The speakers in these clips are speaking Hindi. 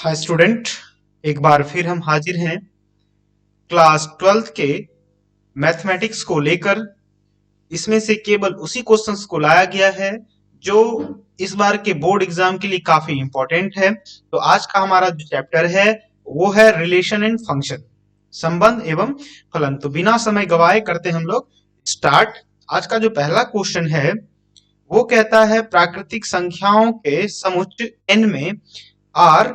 हाय स्टूडेंट, एक बार फिर हम हाजिर हैं क्लास 12th के मैथमेटिक्स को लेकर। इसमें से केवल उसी क्वेश्चंस को लाया गया है जो इस बार के बोर्ड एग्जाम के लिए काफी इंपॉर्टेंट है। तो आज का हमारा जो चैप्टर है वो है रिलेशन एंड फंक्शन, संबंध एवं फलन। तो बिना समय गवाए करते हम लोग स्टार्ट। आज का जो पहला क्वेश्चन है वो कहता है प्राकृतिक संख्याओं के समुच्चय n में r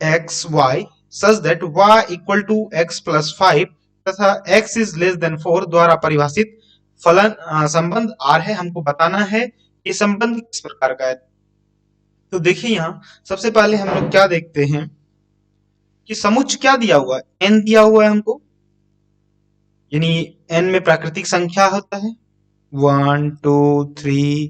x y such that y equal to x plus 5 तथा x is less than 4 द्वारा परिभाषित फलन संबंध r है। हमको बताना है ये संबंध किस प्रकार का है। तो देखिए यहाँ सबसे पहले हम लोग क्या देखते हैं कि समुच्चय क्या दिया हुआ है, n दिया हुआ है हमको, यानी n में प्राकृतिक संख्या होता है 1 2 3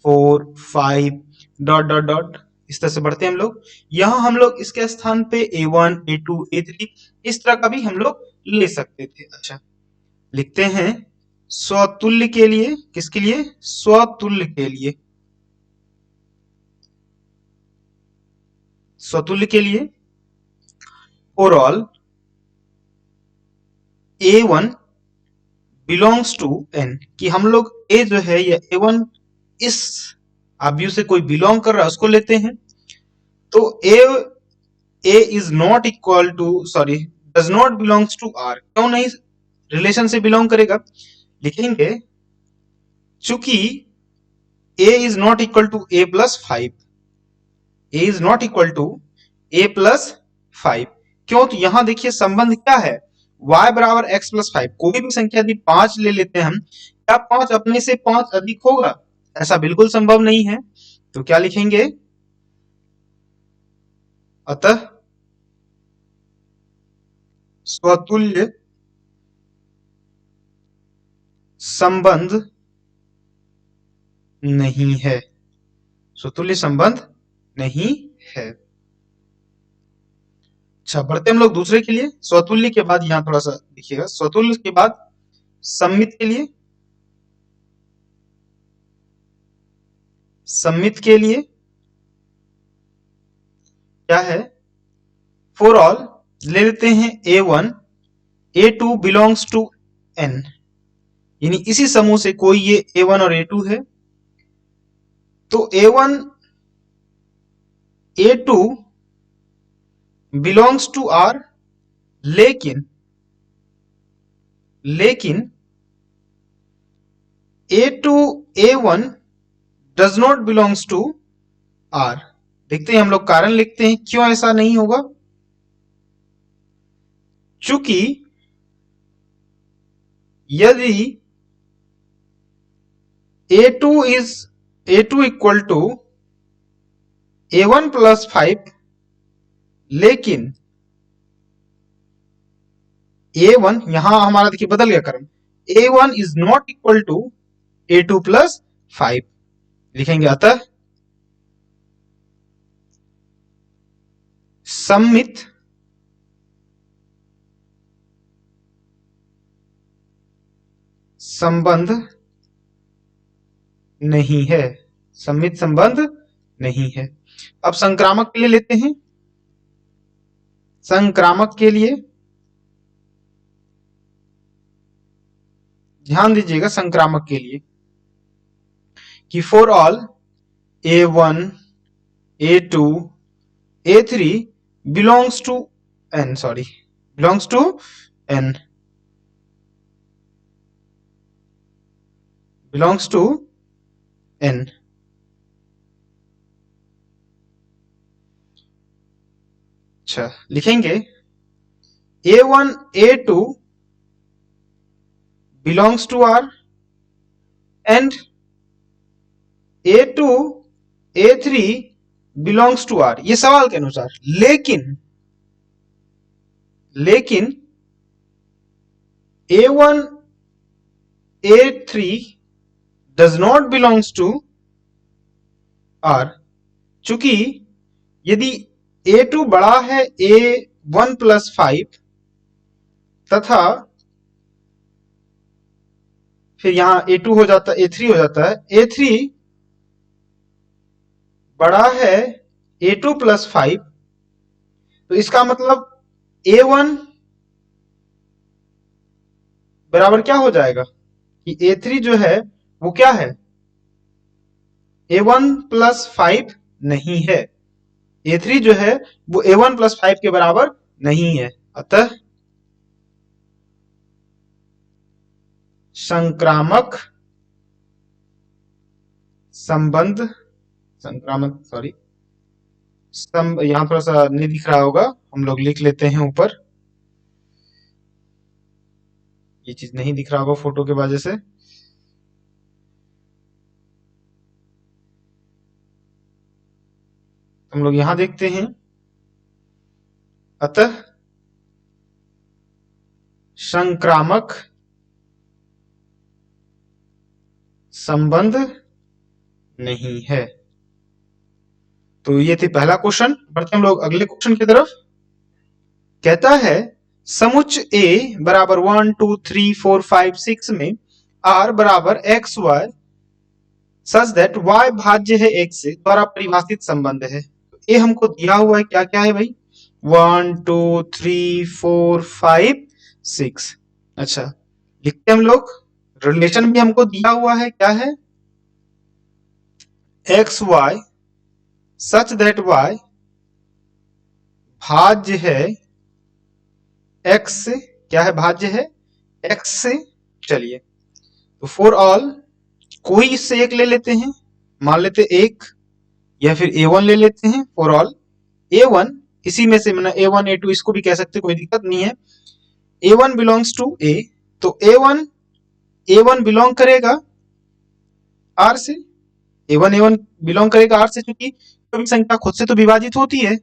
4 5 डॉट डॉट डॉट, इस तरह से बढ़ते हैं हम लोग। यहाँ हम लोग इसके स्थान पे a1 a2 a3 इस तरह का भी हम लोग ले सकते थे। अच्छा, लिखते हैं स्वतुल्य के लिए, किसके लिए? स्वतुल्य के लिए, स्वतुल्य के लिए for all a1 belongs to n, कि हम लोग a जो है ये a1 इस आव्यूह से कोई बिलोंग कर रहा है उसको लेते हैं। तो a is not equal to does not belongs to r, क्यों नहीं रिलेशन से बिलोंग करेगा? लिखेंगे चूंकि a is not equal to a plus 5, a is not equal to a plus 5। क्यों? तो यहां देखिए संबंध क्या है, y बराबर x प्लस 5। कोई भी संख्या यदि 5 ले लेते हैं हम, क्या 5 अपने से 5 अधिक होगा? ऐसा बिल्कुल संभव नहीं है। तो क्या लिखेंगे? अतः स्वतुल्य संबंध नहीं है, स्वतुल्य संबंध नहीं है। अच्छा, बढ़ते हम लोग दूसरे के लिए। स्वतुल्य के बाद यहां थोड़ा सा देखिएगा, स्वतुल्य के बाद सम्मित के लिए, सम्मित के लिए क्या है? फॉर ऑल ले लेते हैं a1 a2 belongs to n, यानी इसी समूह से कोई ये a1 और a2 है। तो a1 a2 belongs to r, लेकिन a2 a1 does not belongs to r। देखते हैं हम लोग, कारण लिखते हैं क्यों ऐसा नहीं होगा। चूंकि यदि a2 equal to a1 plus 5, लेकिन a1 यहां हमारा देखिए बदल गया क्रम, a1 is not equal to a2 plus 5, लिखेंगे अतः सम्मित संबंध नहीं है, सम्मित संबंध नहीं है। अब संक्रामक के लिए लेते हैं। संक्रामक के लिए ध्यान दीजिएगा, संक्रामक के लिए कि for all a1 a2 a3 belongs to n, belongs to n, belongs to n। अच्छा, लिखेंगे a1 a2 belongs to r and a2 a3 belongs to r, ये सवाल के अनुसार। लेकिन a1 a3 does not belongs to r, चूंकि यदि a2 बड़ा है a1 प्लस 5 तथा फिर यहां a2 हो जाता है, a3 हो जाता है, a3 बड़ा है a2 प्लस 5 तो इसका मतलब A1 बराबर क्या हो जाएगा कि A3 जो है वो क्या है, A1 प्लस 5 नहीं है। A3 जो है वो A1 प्लस 5 के बराबर नहीं है। अतः संक्रामक संबंध, संक्रामक सॉरी यहाँ थोड़ा सा नहीं दिख रहा होगा, हम लोग लिख लेते हैं ऊपर, ये चीज नहीं दिख रहा होगा फोटो के वजह से। हम लोग यहां देखते हैं, अतः संक्रामक संबंध नहीं है। तो ये थी पहला क्वेश्चन। बढ़ते हम लोग अगले क्वेश्चन की तरफ। कहता है समुच्च A बराबर 1 2 3 4 5 6 में R बराबर x y such that y भाज्य है x से द्वारा परिभाषित संबंध है। ये हमको दिया हुआ है, क्या क्या है भाई, 1 2 3 4 5 6। अच्छा लिखते हम लोग, रिलेशन भी हमको दिया हुआ है, क्या है, x y such that y भाज्य है x से, क्या है, भाज्य है x से। चलिए तो फॉर ऑल कोई इससे एक ले लेते हैं, मान लेते एक, या फिर A1 ले लेते हैं फॉर ऑल A1, इसी में से मैंने A1 A2 इसको भी कह सकते, कोई दिक्कत नहीं है। A1 बिलोंग्स टू A, तो A1 बिलोंग करेगा R से, A1 बिलोंग करेगा R से, क्योंकि कोई भी संख्या खुद से तो विभाजित होती है।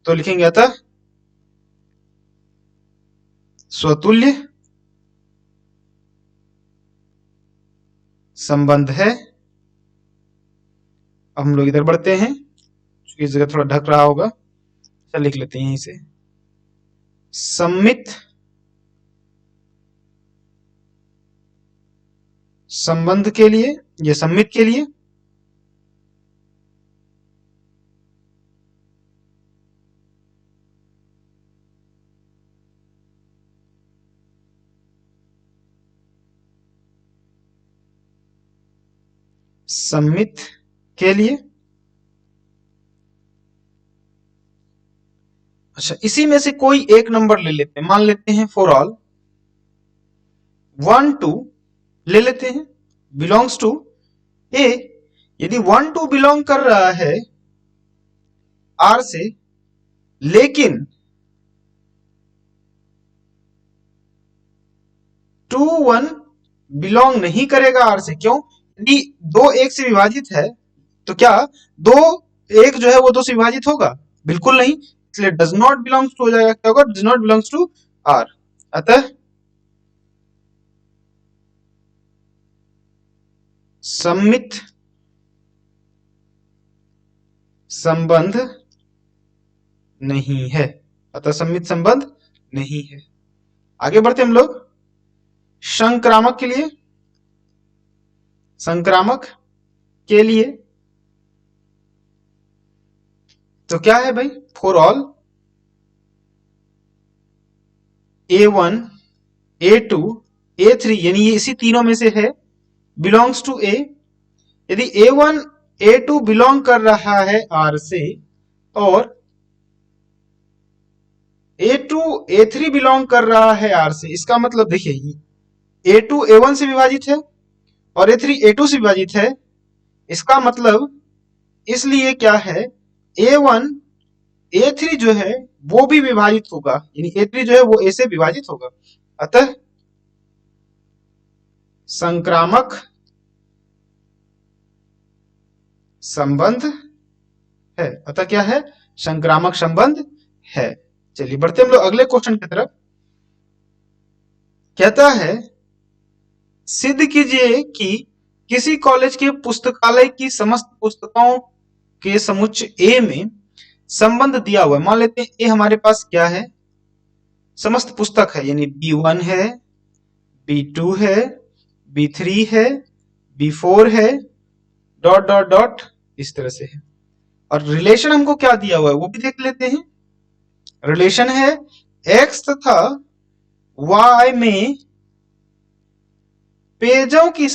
तो लिखेंगे अतः स्वतुल्य संबंध है। अब हम लोग इधर बढ़ते हैं, इस जगह थोड़ा ढक रहा होगा, चल लिख लेते हैं यहीं से, सम्मित संबंध के लिए, ये सम्मित के लिए सम्मित के लिए। अच्छा इसी में से कोई एक नंबर ले लेते हैं, मान लेते हैं फॉर ऑल 1 2 ले लेते हैं, बिलोंग्स टू ए। यदि 1 2 बिलोंग कर रहा है आर से, लेकिन 2 1 बिलोंग नहीं करेगा आर से, क्यों, यदि दो एक से विभाजित है तो क्या दो एक जो है वो दो से विभाजित होगा, बिल्कुल नहीं, इसलिए डज नॉट बिलोंग्स टू हो जाएगा, क्या होगा, does not belongs to R. अतः सम्मित संबंध नहीं है, अतः सम्मित संबंध नहीं है। आगे बढ़ते हम लोग संक्रामक के लिए, संक्रामक के लिए तो क्या है भाई, for all A1 A2 A3, यानी ये इसी तीनों में से है, बिलोंग्स टू A। यदि A1 A2 बिलोंग कर रहा है R से और A2 A3 बिलोंग कर रहा है R से, इसका मतलब देखिए A2 A1 से विभाजित है और A3 A2 से विभाजित है, इसका मतलब इसलिए क्या है, A1 A3 जो है वो भी विभाजित होगा, यानी A3 जो है वो A से विभाजित होगा। अतः संक्रामक संबंध है, अतः क्या है, संक्रामक संबंध है। चलिए बढ़ते हम लोग अगले क्वेश्चन की तरफ। कहता है सिद्ध कीजिए कि किसी कॉलेज के पुस्तकालय की समस्त पुस्तकों के समुच्च A में संबंध दिया हुआ है। मान लेते हैं ए हमारे पास क्या है, समस्त पुस्तक है, यानी B1 है, B2 है, B3 है, B4 है, डॉट डॉट डॉट इस तरह से है। और रिलेशन हमको क्या दिया हुआ है वो भी देख लेते हैं। रिलेशन है x तथा y में पेजों की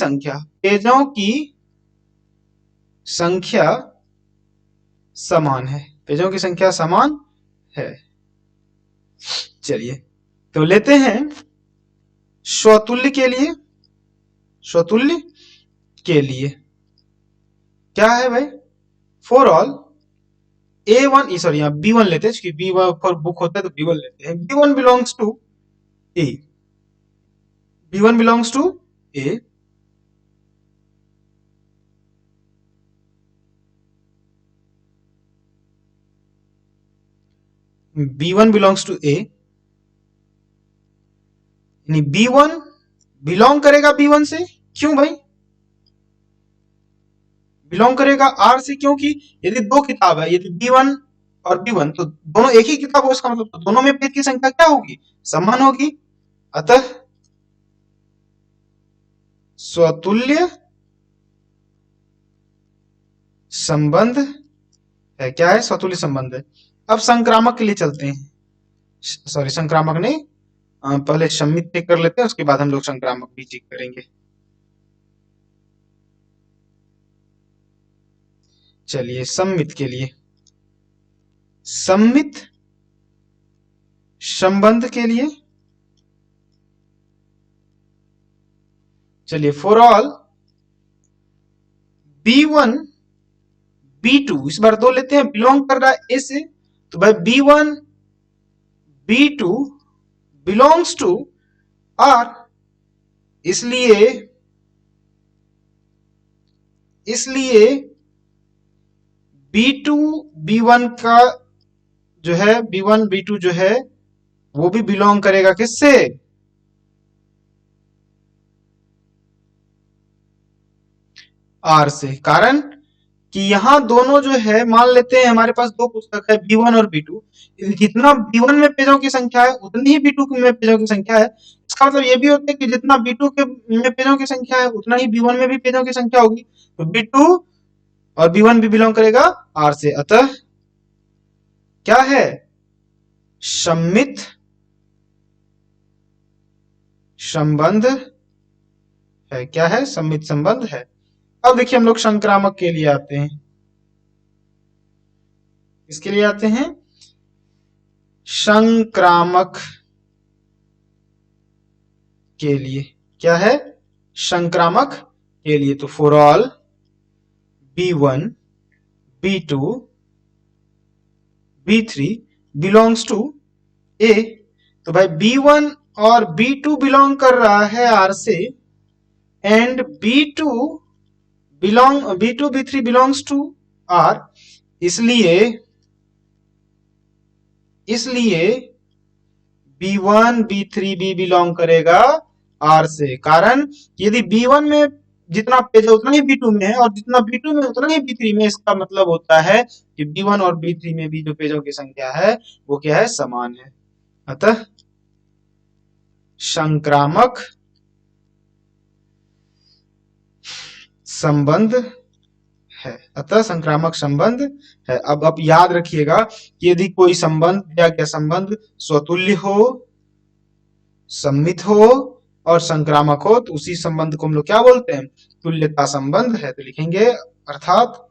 संख्या समान है। पेजों की संख्या समान है। चलिए तो लेते हैं स्वतुल्य के लिए क्या है भाई, फॉर ऑल A1 सॉरी यहाँ B1 लेते हैं, क्योंकि B1 पर बुक होता है तो B1 लेते हैं। B1 belongs to A, B1 belongs to A, B1 belongs to A, यानी B1 बिलोंग करेगा B1 से। क्यों भाई बिलोंग करेगा R से? क्योंकि यदि दो किताब है, यदि B1 और B1 तो दोनों एक ही किताब हो, इसका मतलब तो दोनों में पेज की संख्या क्या होगी, समान होगी। अतः स्वतुल्य संबंध है। क्या है? स्वतुल्य संबंध है। अब संक्रामक के लिए चलते हैं। सॉरी संक्रामक नहीं, पहले सम्मित चेक कर लेते हैं, उसके बाद हम लोग संक्रामक भी चेक करेंगे। चलिए सम्मित के लिए, सम्मित संबंध के लिए चलिए फॉर ऑल B1 B2, इस बार दो लेते हैं, बिलोंग कर रहा है A से, तो भाई B1 B2 belongs to R, इसलिए B2 B1 का जो है, B1 B2 जो है वो भी बिलोंग करेगा किससे, R से। कारण कि यहां दोनों जो है, मान लेते हैं हमारे पास दो पुस्तक है B1 और B2, जितना B1 में पेजों की संख्या है उतनी ही B2 में पेजों की संख्या है। इसका मतलब ये भी होता है कि जितना B2 में पेजों की संख्या है उतना ही B1 में भी पेजों की संख्या होगी, तो B2 और B1 भी बिलोंग करेगा R से। अतः क्या है, सम्मित संबंध है। क्या है? सम्मित संबंध है। अब देखिए हम लोग संक्रामक के लिए आते हैं। इसके लिए आते हैं संक्रामक के लिए। क्या है? संक्रामक के लिए तो for all B1 B2 B3 belongs to A, तो भाई B1 और B2 बिलोंग कर रहा है R से, and B2 B3 belongs to R, इसलिए B1 B3 भी बिलोंग करेगा R से। कारण यदि B1 में जितना पेज है उतना ही B2 में है, और जितना B2 में उतना ही B3 में, इसका मतलब होता है कि B1 और B3 में भी जो पेजों की संख्या है वो क्या है, समान है। अतः संक्रामक संबंध है। अतः संक्रामक संबंध है। अब आप याद रखिएगा कि यदि कोई संबंध दिया गया संबंध स्वतुल्य हो, सम्मित हो और संक्रामक हो, तो उसी संबंध को हम लोग क्या बोलते हैं, तुल्यता संबंध है। तो लिखेंगे अर्थात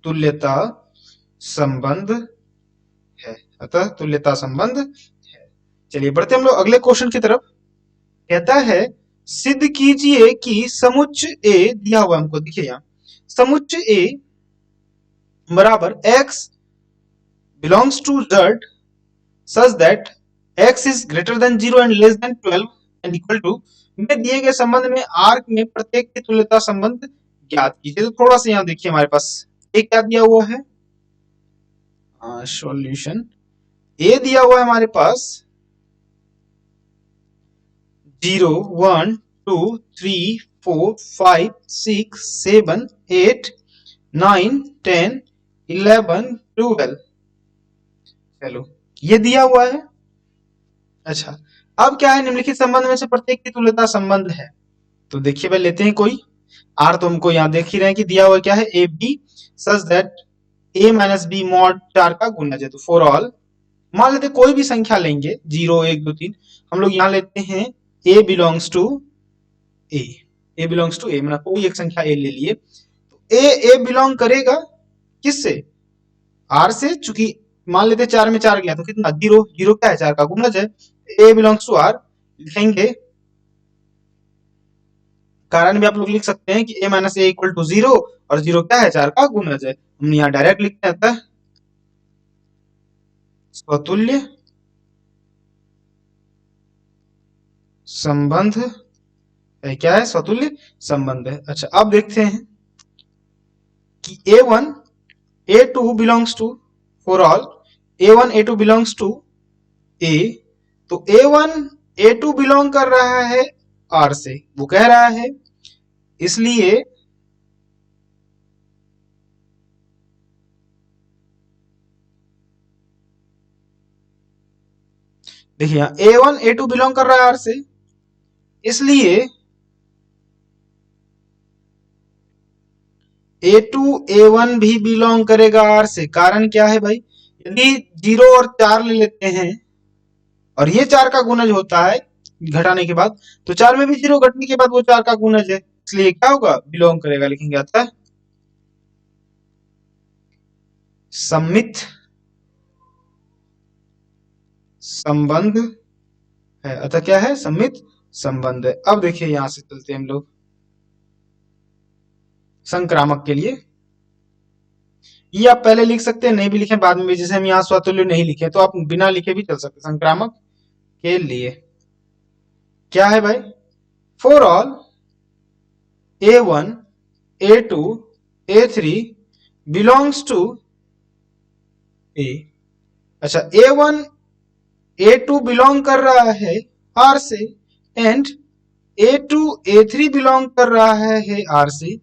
तुल्यता संबंध है। अतः तुल्यता संबंध है। चलिए बढ़ते हम लोग अगले क्वेश्चन की तरफ। कहता है सिद्ध कीजिए कि समुच्च A दिया हुआ हमको, देखिए यहाँ समुच्च A बराबर x belongs to Z such that x is greater than 0 and less than 12 and equal to, में दिए गए संबंध में R में प्रत्येक की तुल्यता संबंध ज्ञात कीजिए। तो थोड़ा सा यहाँ देखिए हमारे पास A क्या दिया हुआ है, सॉल्यूशन A दिया हुआ है हमारे पास 0 1 2 3 4 5 6 7 8 9 10 11 12, चलो ये दिया हुआ है। अच्छा अब क्या है, निम्नलिखित संबंध में से प्रत्येक की तुल्यता संबंध है। तो देखिए भाई लेते हैं कोई आर, तो हमको यहाँ देख ही रहे हैं कि दिया हुआ क्या है, a b such that a minus b mod 4 का गुणज है। तो फॉर ऑल मान लेते कोई भी संख्या लेंगे 0 1 2 3, हम लोग यहाँ लेते हैं a belongs to a, a belongs to a, मतलब कोई एक संख्या a ले लिए, तो a बिलोंग करेगा किससे, r से, चूंकि मान लेते 4 में 4 गया तो कितना 0, 0 क्या है 4 का गुणज है, a बिलोंग्स टू r लिखेंगे। कारण भी आप लोग लिख सकते हैं कि a minus a equal to 0 और 0 क्या है 4 का गुणज है, हम यहाँ डायरेक्ट लिखते हैं अतः स्वतुल्य संबंध है, क्या है स्वतुल्य संबंध है। अच्छा अब देखते हैं कि a1 a2 belongs to, for all a1 a2 belongs to a, तो a1 a2 बिलोंग कर रहा है r से, वो कह रहा है, इसलिए देखिए a1 a2 बिलोंग कर रहा है r से, इसलिए a2 a1 भी बिलोंग करेगा r से। कारण क्या है भाई, यदि 0 और 4 ले लेते हैं और ये 4 का गुणज होता है घटाने के बाद, तो 4 में भी 0 घटने के बाद वो 4 का गुणज है, इसलिए क्या होगा बिलोंग करेगा, लिखेंगे अतः सम्मित संबंध है, अतः क्या है सम्मित संबंध है। अब देखिए यहां से चलते हैं हम लोग संक्रामक के लिए, ये आप पहले लिख सकते हैं, नहीं भी लिखे बाद में भी, जैसे हम यहाँ स्वतुल्य नहीं लिखे तो आप बिना लिखे भी चल सकते। संक्रामक के लिए क्या है भाई, for all a1 a2 a3 belongs to a। अच्छा a1 a2 बिलोंग कर रहा है r से एंड a2 a3 बिलोंग कर रहा है r से,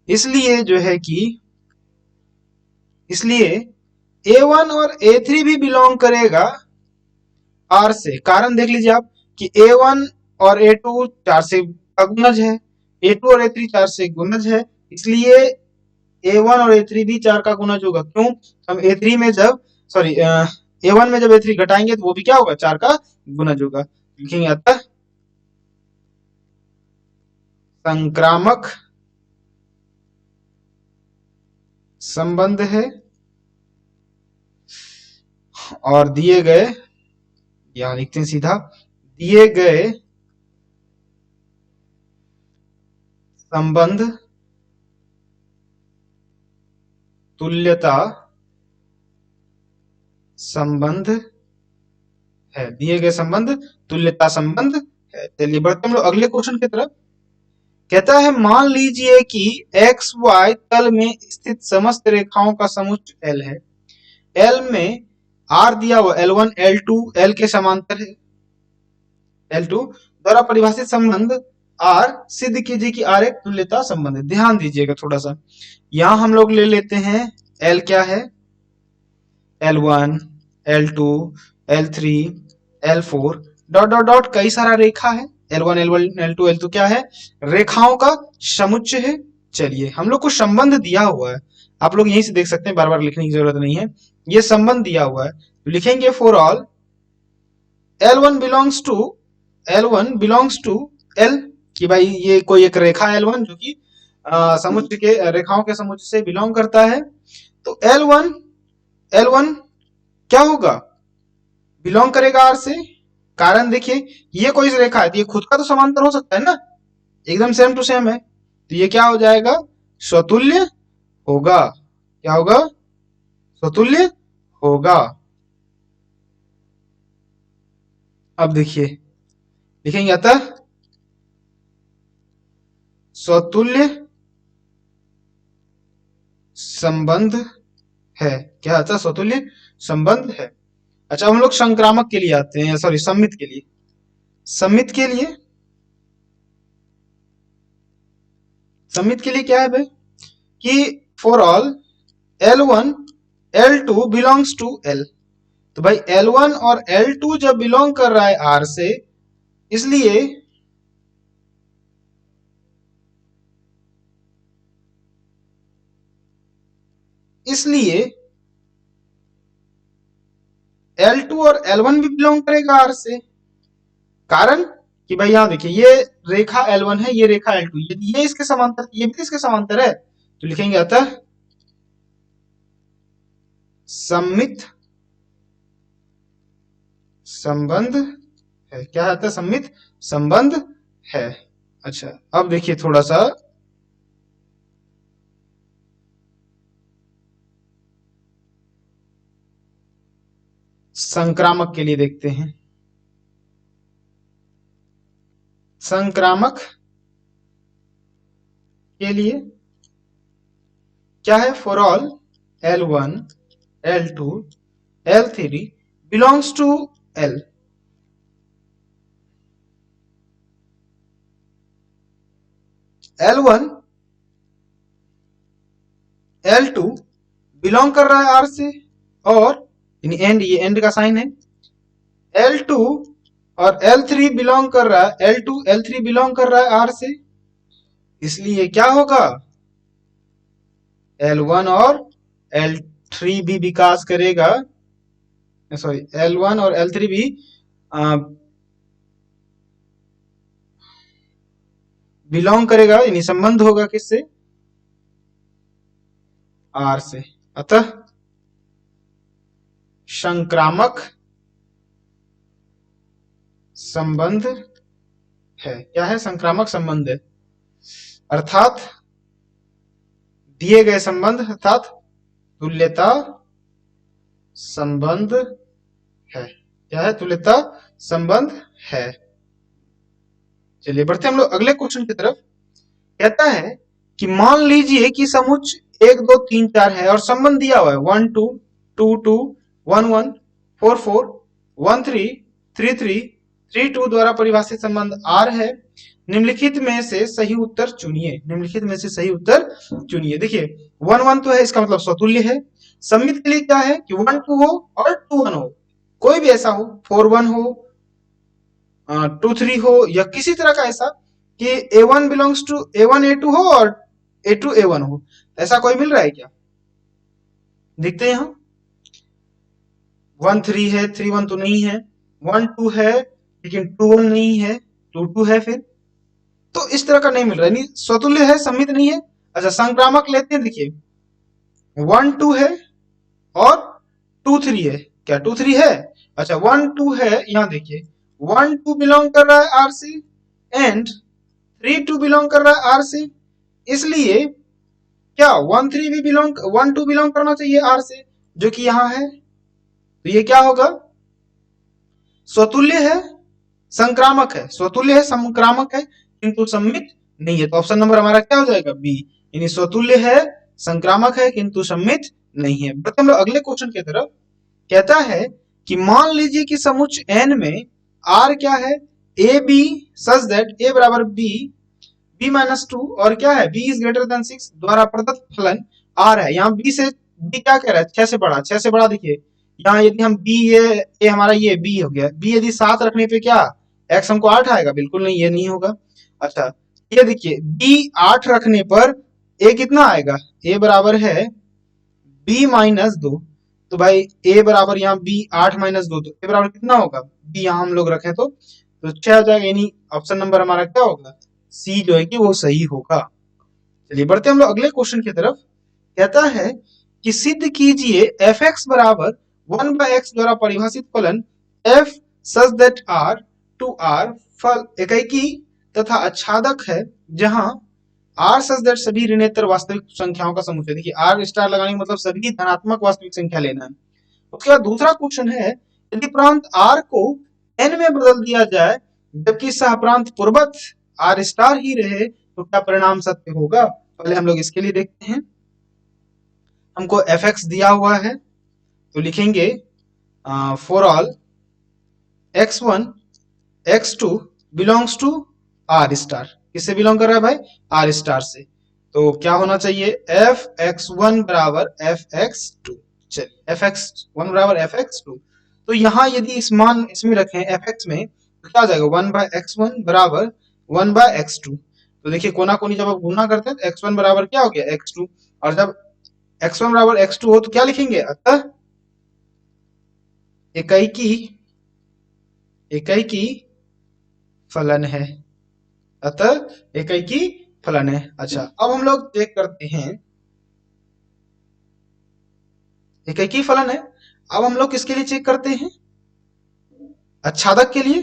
इसलिए जो है कि इसलिए a1 और a3 भी बिलोंग करेगा r से। कारण देख लीजिए आप कि a1 और a2 4 से का गुणज है, a2 और a3 4 से गुणज है, इसलिए a1 और a3 भी 4 का गुणज होगा। क्यों, हम a3 में जब सॉरी a1 में जब a3 घटाएंगे तो वो भी क्या होगा 4 का गुणज होगा, लिखेंगे अतः संक्रामक संबंध है और दिए गए, यहां लिखते हैं सीधा, दिए गए संबंध तुल्यता संबंध है, दिए गए संबंध तुल्यता संबंध है। चलिए बढ़ते हम लोग अगले क्वेश्चन की तरफ। कहता है मान लीजिए कि एक्स वाई तल में स्थित समस्त रेखाओं का समुच्च L है, L में R दिया हुआ L1 L2 L के समांतर है, L2 द्वारा परिभाषित संबंध R सिद्ध कीजिए कि R एक तुल्यता संबंध है। ध्यान दीजिएगा थोड़ा सा, यहां हम लोग ले लेते हैं L क्या है, L1 L2 L3 L4 dot dot dot कई सारा रेखा है, L1 L1 L2 L2 क्या है रेखाओं का समुच्चय है। चलिए हम लोग को संबंध दिया हुआ है, आप लोग यहीं से देख सकते हैं, बार बार लिखने की जरूरत नहीं है, ये संबंध दिया हुआ है, तो लिखेंगे for all L1 belongs to L1 belongs to L, कि भाई ये कोई एक रेखा L1 जो कि समुच्चय के रेखाओं के समुच्चय से बिलोंग करता है, तो L1 क्या होगा बिलोंग करेगा R से। कारण देखिए ये कोई रेखा है तो ये खुद का तो समांतर हो सकता है ना, एकदम सेम टू सेम है, तो ये क्या हो जाएगा स्वतुल्य होगा, क्या होगा स्वतुल्य होगा। अब देखिए लिखेंगे अतः स्वतुल्य संबंध है, क्या अतः स्वतुल्य संबंध है। अच्छा हम लोग संक्रामक के लिए आते हैं, सॉरी सम्मित के लिए, सम्मित के लिए, सम्मित के लिए क्या है भाई कि for all L1 L2 belongs to L, तो भाई L1 और L2 जब बिलोंग कर रहा है R से, इसलिए इसलिए L2 और L1 भी बिलोंग करेगा R से। कारण कि भाई यहां देखिए ये रेखा L1 है, ये रेखा L2, यदि ये इसके समांतर, ये भी इसके समांतर है, तो लिखेंगे अतः सममित संबंध है। क्या है? अतः सममित संबंध है। अच्छा, अब देखिए थोड़ा सा संक्रामक के लिए देखते हैं। संक्रामक के लिए क्या है? For all L1, L2, L3 belongs to L, L1, L2 belong कर रहा है R से, और एंड, ये एंड का साइन है, L2 और L3 बिलोंग कर रहा है, L2, L3 बिलोंग कर रहा है R से, इसलिए क्या होगा? L1 और L3 भी विकास करेगा, सॉरी L1 और L3 भी बिलोंग करेगा, यानी संबंध होगा किससे? R से। अतः संक्रामक संबंध है। क्या है? संक्रामक संबंध है, अर्थात दिए गए संबंध अर्थात तुल्यता संबंध है। क्या है? तुल्यता संबंध है। चलिए बढ़ते हम लोग अगले क्वेश्चन की तरफ। कहता है कि मान लीजिए कि समुच्च 1 2 3 4 है और संबंध दिया हुआ है 1 2 2 2 1 1 4 4 1 3 3 3 3 2 द्वारा परिभाषित संबंध R है। निम्नलिखित में से सही उत्तर चुनिए। निम्नलिखित में से सही उत्तर चुनिए। देखिए 1 1 तो है, इसका मतलब स्वतुल्य है। सममित के लिए क्या है कि 1 2 हो और 2 1 हो, कोई भी ऐसा हो, 4 1 हो, 2 3 हो, या किसी तरह का ऐसा कि A1 belongs to A1 A2 हो और A2 A1 हो, ऐसा कोई मिल रहा है क्या? देखते हैं यहां 1 3 है, 3 1 तो नहीं है, 1 2 है लेकिन 2 1 नहीं है, 2 2 है, फिर तो इस तरह का नहीं मिल रहा है, नहीं स्वतुल्य है, सममित नहीं है। अच्छा, संक्रामक लेते हैं। देखिए 1 2 है और 2 3 है। क्या 2 3 है? अच्छा 1 2 है, यहां देखिए 1 2 बिलोंग कर रहा है R से एंड 3 2 बिलोंग कर रहा है R से, इसलिए क्या 1 3 भी बिलोंग 1 2 बिलोंग करना चाहिए R से, जो कि यहां है। तो ये क्या होगा? स्वतुल्य है, संक्रामक है। स्वतुल्य है, संक्रामक है, किंतु सममित नहीं है। तो ऑप्शन नंबर हमारा क्या हो जाएगा? बी, यानी स्वतुल्य है, संक्रामक है, किंतु सममित नहीं है। बढ़ते हम लोग अगले क्वेश्चन की तरफ। कहता है कि मान लीजिए कि समुच्च n में R क्या है? ए बी सच दैट ए बराबर बी, बी माइनस टू, और क्या है? बी इज ग्रेटर देन 6 द्वारा प्रदत्त फलन R है। यहाँ बी से बी क्या कह रहा है? 6 से बड़ा, 6 से बड़ा। देखिए यहाँ यदि हम बी, ये हमारा ये बी हो गया, बी यदि 7 रखने पे क्या x हमको 8 आएगा? बिल्कुल नहीं, ये नहीं होगा। अच्छा ये देखिए बी 8 रखने पर ए कितना आएगा? ए बराबर है बी माइनस 2। तो भाई ए बराबर यहाँ बी 8 माइनस 2, तो ए बराबर कितना होगा? बी यहाँ हम लोग रखें तो 6 हो जाएगा, यानी ऑप्शन नंबर हमारा क्या होगा? सी जो है कि वो सही होगा। चलिए बढ़ते हम लोग अगले क्वेश्चन की तरफ। कहता है कि सिद्ध कीजिए एफ एक्स बराबर 1 बाय एक्स द्वारा परिभाषित फलन f such that R to R फल एकाकी तथा आच्छादक है, जहां आर सच दैट सभी ऋणेतर वास्तविक संख्याओं का समुच्चय। देखिए आर स्टार लगाने का मतलब सभी धनात्मक वास्तविक संख्या लेना है। उसके बाद दूसरा क्वेश्चन है, यदि प्रांत आर को एन में बदल दिया जाए जबकि सह प्रांत पूर्वत आर स्टार ही रहे, तो क्या परिणाम सत्य होगा? पहले हम लोग इसके लिए देखते हैं। हमको एफ एक्स दिया हुआ है, तो लिखेंगे for all x1 x2 belongs to R star. किससे बिलोंग कर रहा है भाई? आर स्टार से। तो क्या होना चाहिए? एफ एक्स वन बराबर एफ एक्स टू। चलिए एफ एक्स वन बराबर एफ एक्स टू, तो यहाँ यदि इस मान इसमें रखें एफ एक्स में, तो क्या हो जाएगा? 1 बाय एक्स वन बराबर 1 बाय एक्स टू। तो देखिए कोना कोनी जब आप गुना करते हैं तो एक्स वन बराबर क्या हो गया? एक्स टू, और जब x1 बराबर x2 हो तो क्या लिखेंगे? अतः एकाकी एकाकी फलन है, अतः एकाकी फलन है। अच्छा, अब हम लोग चेक करते हैं, एकाकी फलन है। अब हम लोग किसके लिए चेक करते हैं? अच्छादक के लिए।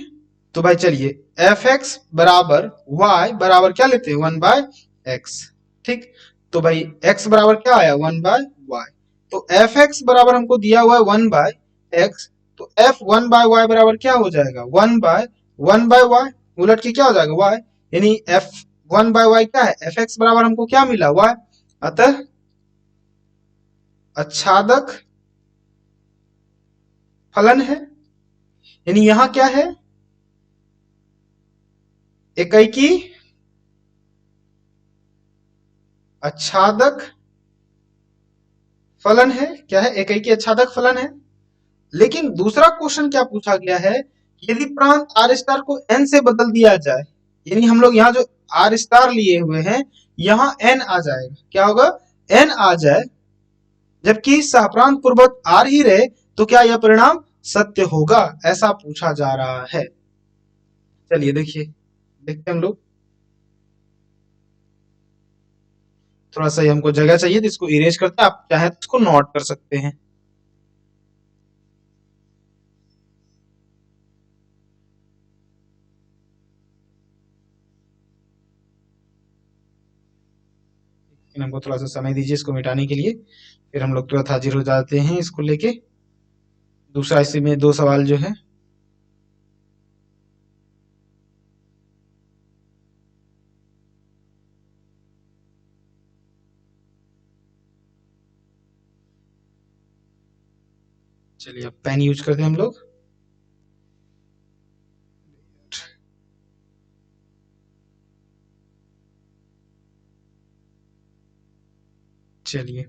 तो भाई चलिए, एफ एक्स बराबर वाई बराबर क्या लेते हैं? 1/x। ठीक, तो भाई x बराबर क्या आया? 1/y। तो एफ एक्स बराबर हमको दिया हुआ है 1/x, तो एफ 1/y बराबर क्या हो जाएगा? 1/1/y, उलट के क्या हो जाएगा? y, यानी एफ 1/y क्या है? एफ एक्स बराबर हमको क्या मिला? y। अतः अच्छादक फलन है, यानी यहां क्या है? एकाकी अच्छादक फलन है। क्या है? एकाकी अच्छादक फलन है। लेकिन दूसरा क्वेश्चन क्या पूछा गया है? यदि प्रांत आर स्टार को एन से बदल दिया जाए, यानी हम लोग यहाँ जो आर स्टार लिए हुए हैं, यहाँ एन आ जाएगा। क्या होगा? एन आ जाए, जबकि सहप्रांत पूर्वक आर ही रहे, तो क्या यह परिणाम सत्य होगा? ऐसा पूछा जा रहा है। चलिए देखिए, देखते हैं हम लोग। थोड़ा सा हमको जगह चाहिए, तो इसको इरेज करते हैं। आप चाहे तो इसको नोट कर सकते हैं। हमको थोड़ा सा समय दीजिए इसको मिटाने के लिए, फिर हम लोग तुरंत हाजिर हो जाते हैं इसको लेके। दूसरा इसी में 2 सवाल जो है, चलिए अब पेन यूज करते हैं हम लोग। चलिए,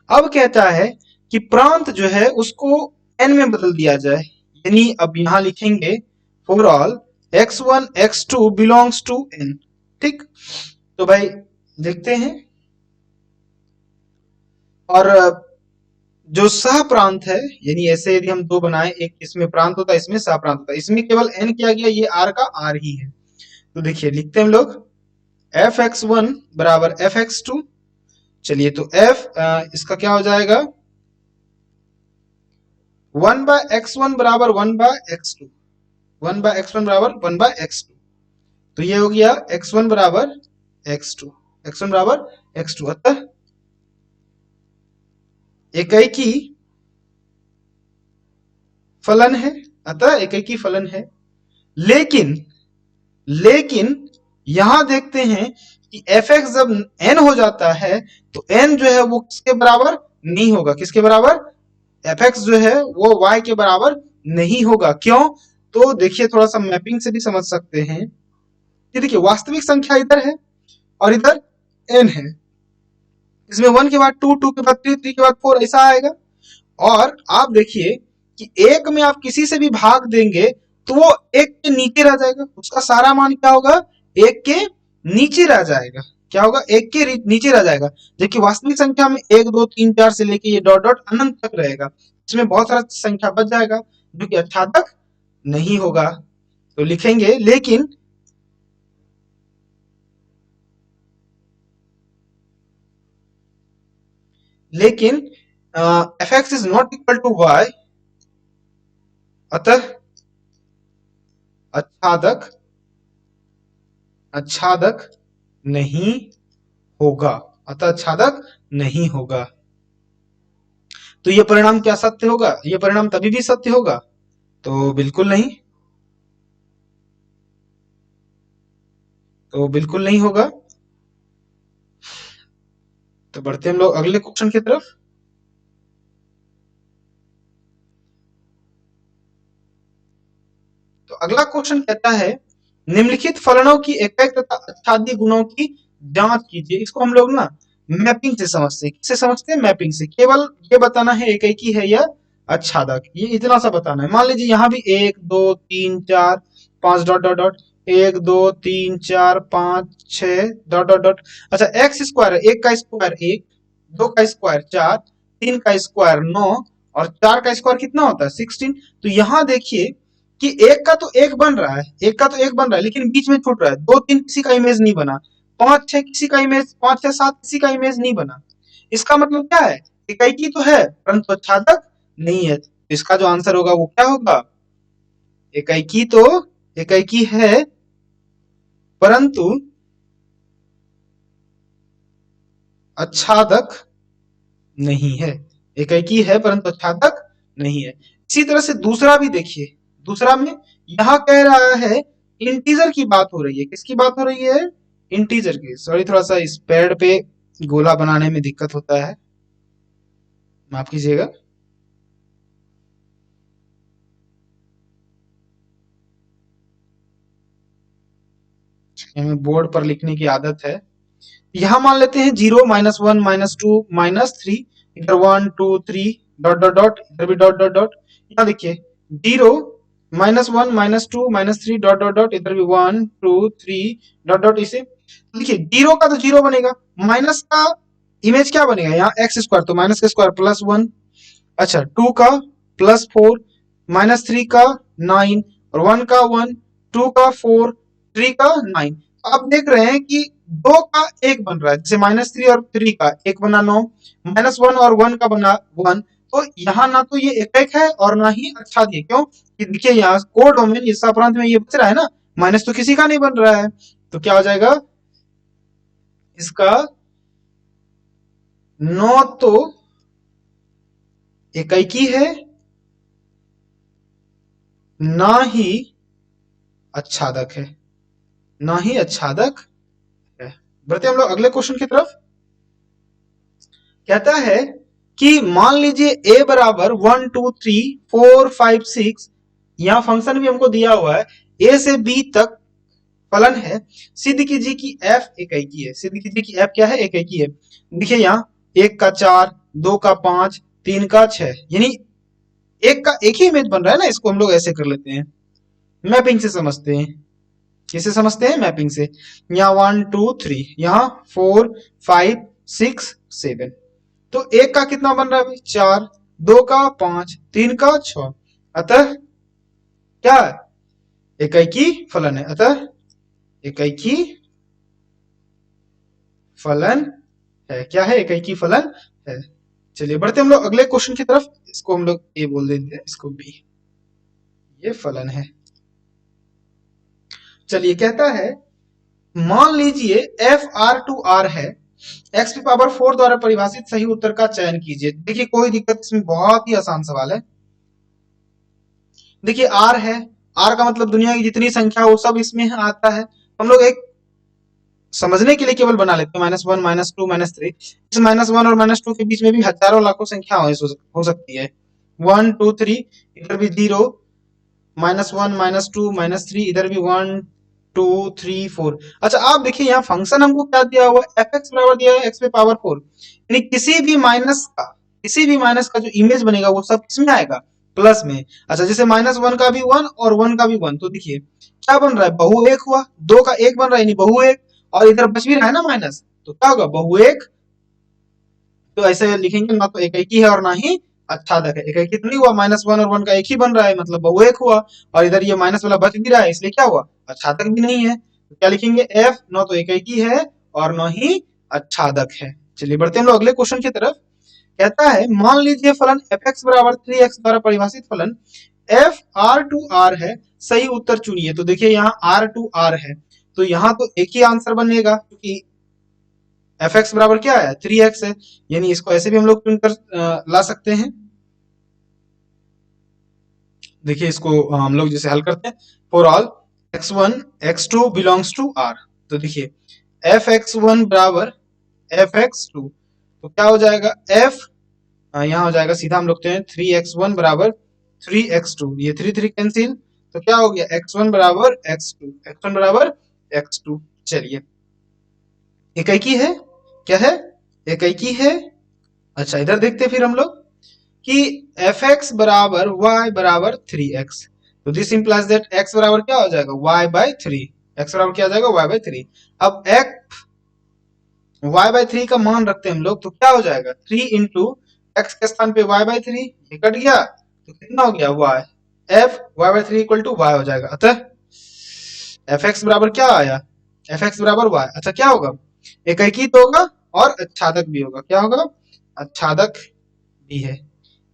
अब कहता है कि प्रांत जो है उसको एन में बदल दिया जाए, यानी अब यहां लिखेंगे for all x1 x2 belongs to n। ठीक, तो भाई देखते हैं। और जो सह प्रांत है, यानी ऐसे यदि हम 2 बनाए, एक इसमें प्रांत होता है, इसमें सह प्रांत होता है, इसमें केवल n किया गया, ये r का r ही है। तो देखिए लिखते हैं हम लोग f(x1) बराबर f(x2)। चलिए, तो f इसका क्या हो जाएगा? 1/x1 बराबर 1/x2, 1/x1 बराबर 1/x2। तो ये हो गया x1 बराबर x2, x1 बराबर x2। अतः एकाकी फलन है, अतः एकाकी फलन है। लेकिन लेकिन यहां देखते हैं कि एफ एक्स जब एन हो जाता है, तो एन जो है वो किसके बराबर नहीं होगा? किसके बराबर? एफ एक्स जो है वो वाई के बराबर नहीं होगा। क्यों? तो देखिए, थोड़ा सा मैपिंग से भी समझ सकते हैं। ये देखिए, वास्तविक संख्या इधर है और इधर एन है। इसमें 1 के बाद 2, 2 के बाद 3, 3 के बाद 4, ऐसा आएगा। और आप देखिए कि एक में आप किसी से भी भाग देंगे, तो वो एक के नीचे रह जाएगा, उसका सारा मान क्या होगा? एक के नीचे रह जाएगा। क्या होगा? एक के नीचे रह जाएगा। जबकि वास्तविक संख्या में 1 2 3 4 से लेके ये डॉट डॉट अनंत तक रहेगा। इसमें बहुत सारा संख्या बच जाएगा, जो कि अच्छादक नहीं होगा। तो लिखेंगे लेकिन f x is not equal to y, अतः अच्छादक अच्छादक नहीं होगा, अतः अच्छादक नहीं होगा। तो यह परिणाम क्या सत्य होगा? यह परिणाम तभी भी सत्य होगा? तो बिल्कुल नहीं, तो बिल्कुल नहीं होगा। तो बढ़ते हम लोग अगले क्वेश्चन की तरफ। तो अगला क्वेश्चन कहता है, निम्नलिखित फलनों की एकाक तथा अच्छादी गुणों की जांच कीजिए। इसको हम लोग ना मैपिंग से समझते हैं। किससे समझते हैं? मैपिंग से। केवल ये बताना है एकाकी है या अच्छादक, ये इतना सा बताना है। मान लीजिए यहाँ भी 1 2 3 4 5 dot dot dot, 1 2 3 4 5 6 dot dot dot. अच्छा, एक्स स्क्वायर है, 1 का स्क्वायर 1, 2 का स्क्वायर 4, 3 का स्क्वायर 9 और 4 का स्क्वायर कितना होता है 16। तो यहाँ देखिए कि एक का तो एक बन रहा है, एक का तो एक बन रहा है, लेकिन बीच में छूट रहा है। 2 3 किसी का इमेज नहीं बना, 5 6 किसी का इमेज, 5 6 7 किसी का इमेज नहीं बना। इसका मतलब क्या है, इकाई तो है परंतु आच्छादक नहीं है। तो इसका जो आंसर होगा वो क्या होगा, इकाई तो इकाई है परंतु आच्छादक नहीं है। इकाई है परंतु आच्छादक नहीं है। इसी तरह से दूसरा भी देखिए, दूसरा में यहां कह रहा है इंटीजर की बात हो रही है। किसकी बात हो रही है, इंटीजर की। सॉरी, थोड़ा सा इस पैड पे गोला बनाने में दिक्कत होता है, माफ कीजिएगा। हमें बोर्ड पर लिखने की आदत है। यहां मान लेते हैं 0 -1 -2 -3, इधर 1 2 3 डॉट डॉट डॉट, इधर भी डॉट डॉट डॉट। यहाँ देखिए 0 -1 -2 -3 डॉट डॉट डॉट, इधर भी 1 2 3 डॉट डॉट। इसे देखिए 0 का तो 0 बनेगा, माइनस का इमेज क्या बनेगा यहाँ एक्स स्क्वायर, तो माइनस का स्क्वायर +1। अच्छा 2 का +4, -3 का 9, और 1 का 1, 2 का 4, 3 का 9। आप देख रहे हैं कि 2 का 1 बन रहा है, जैसे -3 और 3 का 1 बना 9, -1 और 1 का बना 1। तो यहाँ ना तो ये एक है और ना ही आच्छाद है। क्यों, कि देखिए यहाँ कोडोमेन इस प्रांत में ये बच रहा है ना, माइनस तो किसी का नहीं बन रहा है। तो क्या हो जाएगा इसका, नो तो इकाई है ना ही आच्छादक है, ना ही आच्छादक है। बढ़ते हम लोग अगले क्वेश्चन की तरफ। कहता है कि मान लीजिए a बराबर 1 2 3 4 5 6, यहां फंक्शन भी हमको दिया हुआ है, a से b तक फलन है। सिद्ध कीजिए कि f इकाई की है। सिद्ध कीजिए कि f क्या है, इकाई की है। देखिए यहाँ 1 का 4, 2 का 5, 3 का 6, यानी एक का एक ही इमेज बन रहा है ना। इसको हम लोग ऐसे कर लेते हैं, मैपिंग से समझते हैं। किसे समझते हैं, मैपिंग से। यहाँ 1 2 3, यहाँ 4 5 6 7। तो एक का कितना बन रहा है भाई 4, 2 का 5, 3 का 6, अतः क्या है, इकाई की फलन है। अतः इकाई की फलन है, क्या है, इकाई की फलन है। चलिए बढ़ते हम लोग अगले क्वेश्चन की तरफ। इसको हम लोग ए बोल देते हैं, इसको बी, ये फलन है। चलिए कहता है मान लीजिए एफ आर टू आर है, एक्स की पावर 4 द्वारा परिभाषित सही उत्तर का चयन कीजिए। देखिए कोई दिक्कत, इसमें बहुत ही आसान सवाल है। देखिए आर है, आर का मतलब दुनिया की जितनी संख्या वो सब इसमें आता है। हम लोग एक समझने के लिए केवल बना लेते हैं -1 -2 -3। इस -1 और -2 के बीच में भी हजारों लाखों संख्या हो सकती है। 1 2 3, इधर भी 0, -1 -2 -3, इधर भी 1 2 3 4। अच्छा आप देखिए यहाँ फंक्शन हमको क्या दिया हुआ है, एफ एक्स बराबर दिया है एक्स पे पावर 4, यानी किसी भी माइनस का जो इमेज बनेगा वो सब किसमें आएगा, प्लस में। अच्छा जैसे -1 का भी 1 और 1 का भी 1, तो देखिए क्या बन रहा है, बहु एक हुआ। 2 का 1 बन रहा है यानी बहु एक, और इधर बच भी रहा है ना माइनस, तो क्या होगा, बहु एक। तो ऐसे लिखेंगे, ना तो इकाई है और ना ही आच्छादक है। इकाई तो नहीं हुआ, -1 और 1 का एक ही बन रहा है, मतलब बहु एक हुआ, और इधर ये माइनस वाला बच भी रहा है, इसलिए क्या हुआ, आच्छादक भी नहीं है। तो क्या लिखेंगे, एफ ना तो इकाई है और ना ही आच्छादक है। चलिए बढ़ते हैं हम लोग अगले क्वेश्चन की तरफ। कहता है मान लीजिए फलन एफ एक्स बराबर 3x द्वारा परिभाषित फलन एफ आर टू आर है, सही उत्तर चुनिए। तो देखिए यहाँ आर टू आर है, तो यहाँ तो एक ही आंसर बनेगा, क्योंकि एफ एक्स बराबर क्या है, 3x है, यानी इसको ऐसे भी हम लोग चुनकर ला सकते हैं। देखिए इसको हम लोग जैसे हल करते हैं, for all x1 x2 belongs to r। तो देखिए एफ एक्स वन बराबर एफ एक्स टू, तो क्या हो जाएगा, एफ यहाँ हो जाएगा सीधा, हम लोग 3x1 बराबर 3x2, ये 3 3 कैंसिल, तो क्या हो गया, x1 बराबर x2, x1 बराबर x2। चलिए इकाई की है, क्या है, इकाई की है। अच्छा इधर देखते हैं फिर हम लोग कि एफ एक्स बराबर वाई बराबर 3x, तो दिस इंप्लाइज दैट x बराबर क्या हो जाएगा, y/3। x बराबर क्या हो जाएगा, y/3। अब x y/3 का मान रखते हैं हम लोग, तो क्या हो जाएगा, 3 इंटू x के स्थान पे y/3, ये कट गया तो कितना हो गया y, f y/3 equal to y हो जाएगा। अतः fx बराबर क्या आया, fx बराबर y। अच्छा क्या होगा, एकाकी तो होगा और अच्छादक भी होगा। क्या होगा, अच्छादक भी है,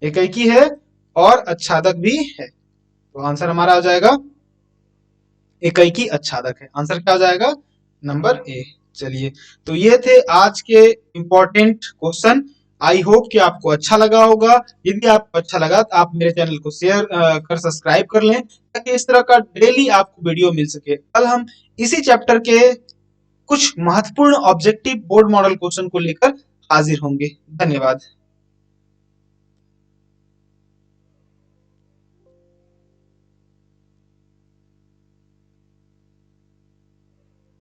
एकाकी है और अच्छादक भी है। तो आंसर हमारा आ जाएगा एकाकी अच्छादक है। आंसर क्या हो जाएगा, नंबर ए। चलिए, तो ये थे आज के इंपॉर्टेंट क्वेश्चन। आई होप कि आपको अच्छा लगा होगा। यदि आपको अच्छा लगा तो आप मेरे चैनल को शेयर कर सब्सक्राइब कर लें, ताकि इस तरह का डेली आपको वीडियो मिल सके। कल हम इसी चैप्टर के कुछ महत्वपूर्ण ऑब्जेक्टिव बोर्ड मॉडल क्वेश्चन को लेकर हाजिर होंगे। धन्यवाद।